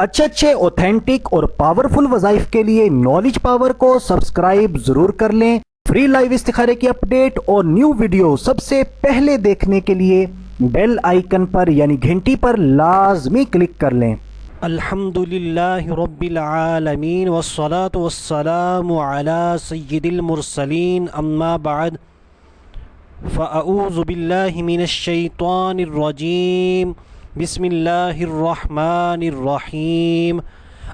अच्छे ऑथेंटिक और पावरफुल वज़ाइफ के लिए नॉलेज पावर को सब्सक्राइब जरूर कर लें। फ्री लाइव इस्तिखारे की अपडेट और न्यू वीडियो सबसे पहले देखने के लिए बेल आइकन पर यानी घंटी पर लाजमी क्लिक कर लें। अल्हम्दुलिल्लाहि रब्बिल आलमीन वस्सलातु वस्सलामु अला सय्यिदिल मुरसलीन अम्मा बाद फ़अऊज़ु बिल्लाहि मिनश शैतानिर रजीम बिस्मिल्लाहिर रहमानिर रहीम।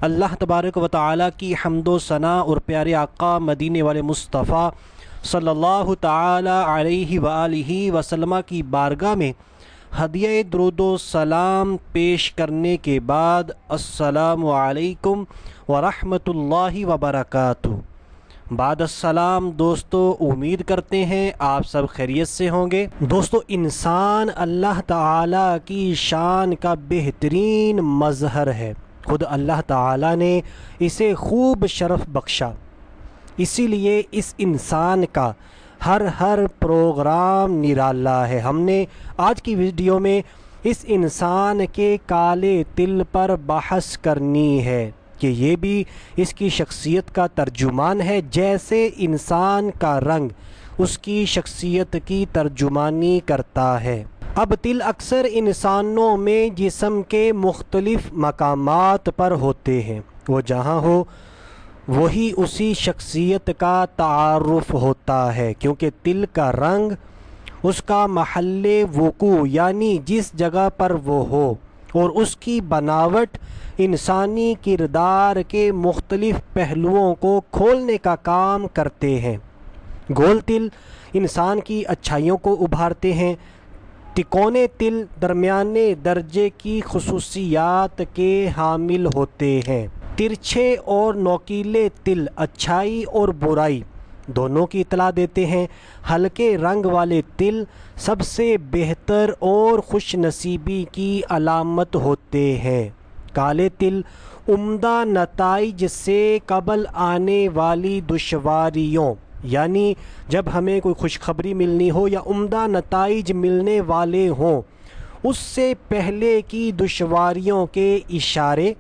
अल्लाह तबारक व तआला की हम्दो सना और प्यारे आका मदीने वाले मुस्तफ़ा सल्लल्लाहु तआला अलैहि व आलिहि वसल्लम की बारगाह में हदिया दुरूदो सलाम पेश करने के बाद अस्सलामु अलैकुम व रहमतुल्लाहि व बरकातुहू। बाद अस्सलाम दोस्तों, उम्मीद करते हैं आप सब खैरियत से होंगे। दोस्तों, इंसान अल्लाह ताला की शान का बेहतरीन मज़हर है। खुद अल्लाह ताला ने इसे खूब शरफ़ बख्शा, इसीलिए इस इंसान का हर प्रोग्राम निराला है। हमने आज की वीडियो में इस इंसान के काले तिल पर बहस करनी है कि ये भी इसकी शख्सियत का तर्जुमान है, जैसे इंसान का रंग उसकी शख्सियत की तर्जुमानी करता है। अब तिल अक्सर इंसानों में जिस्म के मुख्तलिफ मकामात पर होते हैं। वो जहाँ हो वही उसी शख्सियत का तारुफ होता है, क्योंकि तिल का रंग उसका महल्ले वुकू यानी जिस जगह पर वो हो और उसकी बनावट इंसानी किरदार के मुख्तलिफ पहलुओं को खोलने का काम करते हैं। गोल तिल इंसान की अच्छाइयों को उभारते हैं। तिकोने तिल दरमियाने दर्जे की खुसूसियात के हामिल होते हैं। तिरछे और नोकीले तिल अच्छाई और बुराई दोनों की इतला देते हैं। हल्के रंग वाले तिल सबसे बेहतर और खुशनसीबी की अलामत होते हैं। काले तिल उम्दा नताइज से कबल आने वाली दुश्वारियों, यानी जब हमें कोई खुशखबरी मिलनी हो या उम्दा नताइज मिलने वाले हों, उससे पहले की दुश्वारियों के इशारे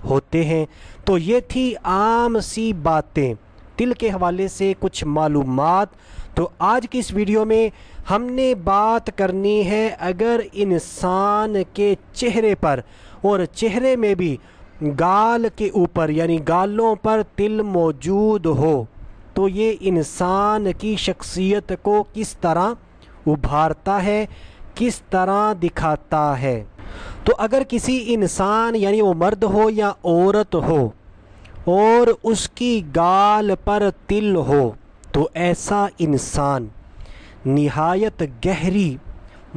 होते हैं। तो ये थी आम सी बातें तिल के हवाले से कुछ मालूमात। तो आज की इस वीडियो में हमने बात करनी है, अगर इंसान के चेहरे पर और चेहरे में भी गाल के ऊपर यानी गालों पर तिल मौजूद हो तो ये इंसान की शख्सियत को किस तरह उभारता है, किस तरह दिखाता है। तो अगर किसी इंसान यानी वो मर्द हो या औरत हो और उसकी गाल पर तिल हो तो ऐसा इंसान निहायत गहरी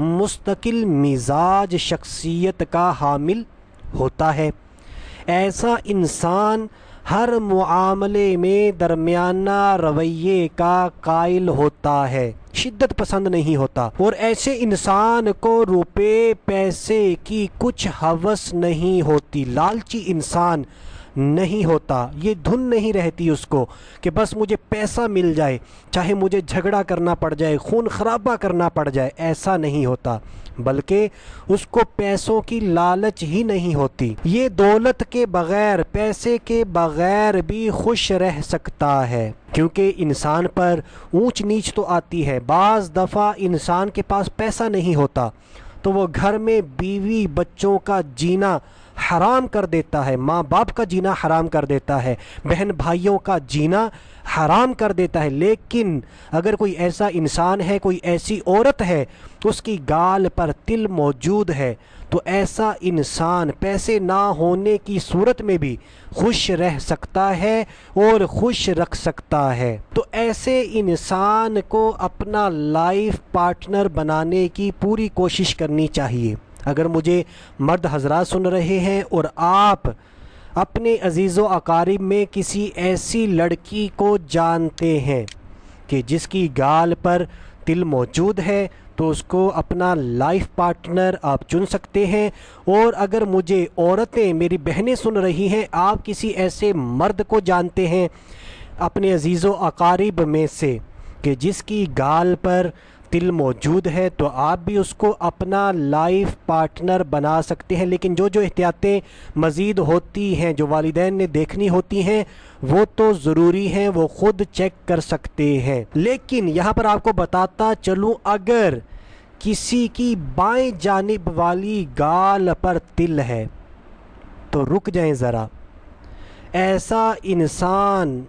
मुस्तकिल मिजाज शख्सियत का हामिल होता है। ऐसा इंसान हर मुआमले में दरमियाना रवैये का कायल होता है, शिद्दत पसंद नहीं होता। और ऐसे इंसान को रुपए पैसे की कुछ हवस नहीं होती, लालची इंसान नहीं होता। ये धुन नहीं रहती उसको कि बस मुझे पैसा मिल जाए, चाहे मुझे झगड़ा करना पड़ जाए, खून खराबा करना पड़ जाए, ऐसा नहीं होता। बल्कि उसको पैसों की लालच ही नहीं होती। ये दौलत के बग़ैर, पैसे के बग़ैर भी खुश रह सकता है, क्योंकि इंसान पर ऊंच नीच तो आती है। बाज़ दफ़ा इंसान के पास पैसा नहीं होता तो वो घर में बीवी बच्चों का जीना हराम कर देता है, माँ बाप का जीना हराम कर देता है, बहन भाइयों का जीना हराम कर देता है। लेकिन अगर कोई ऐसा इंसान है, कोई ऐसी औरत है, उसकी गाल पर तिल मौजूद है, तो ऐसा इंसान पैसे ना होने की सूरत में भी खुश रह सकता है और खुश रख सकता है। तो ऐसे इंसान को अपना लाइफ पार्टनर बनाने की पूरी कोशिश करनी चाहिए। अगर मुझे मर्द हजरात सुन रहे हैं और आप अपने अजीज़ो अकारिब में किसी ऐसी लड़की को जानते हैं कि जिसकी गाल पर तिल मौजूद है, तो उसको अपना लाइफ पार्टनर आप चुन सकते हैं। और अगर मुझे औरतें, मेरी बहनें सुन रही हैं, आप किसी ऐसे मर्द को जानते हैं अपने अजीज़ो अकारिब में से कि जिसकी गाल पर تل موجود ہے تو آپ بھی اس کو اپنا لائف پارٹنر بنا سکتے ہیں، لیکن جو احتیاطیں مزید ہوتی ہیں جو والدین نے دیکھنی ہوتی ہیں وہ تو ضروری ہیں، وہ خود چیک کر سکتے ہیں۔ لیکن یہاں پر آپ کو بتاتا چلوں، اگر کسی کی بائیں جانب والی گال پر تل ہے تو رک جائیں ذرا، ایسا انسان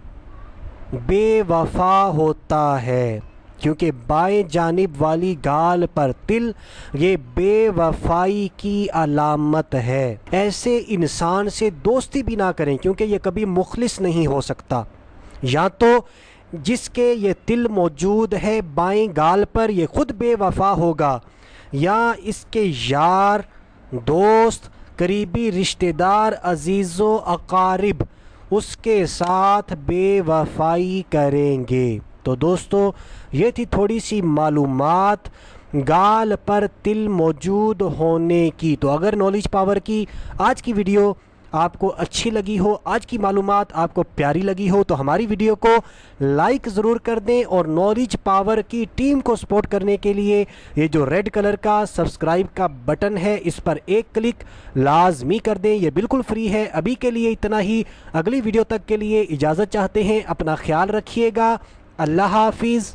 بے وفا ہوتا ہے، کیونکہ بائیں جانب والی گال پر تل یہ بے وفائی کی علامت ہے۔ ایسے انسان سے دوستی بھی نہ کریں، کیونکہ یہ کبھی مخلص نہیں ہو سکتا۔ یا تو جس کے یہ تل موجود ہے بائیں گال پر یہ خود بے وفا ہوگا، یا اس کے یار، دوست، قریبی رشتہ دار، عزیز و اقارب اس کے ساتھ بے وفائی کریں گے۔ تو دوستو یہ تھی تھوڑی سی معلومات گال پر تل موجود ہونے کی۔ تو اگر نالج پاور کی آج کی ویڈیو آپ کو اچھی لگی ہو، آج کی معلومات آپ کو پیاری لگی ہو، تو ہماری ویڈیو کو لائک ضرور کر دیں، اور نالج پاور کی ٹیم کو سپورٹ کرنے کے لیے یہ جو ریڈ کلر کا سبسکرائب کا بٹن ہے اس پر ایک کلک لازمی کر دیں، یہ بالکل فری ہے۔ ابھی کے لیے اتنا ہی، اگلی ویڈیو تک کے لیے اجازت چاہتے ہیں، اپنا خیال رکھیے گا، اللہ حافظ۔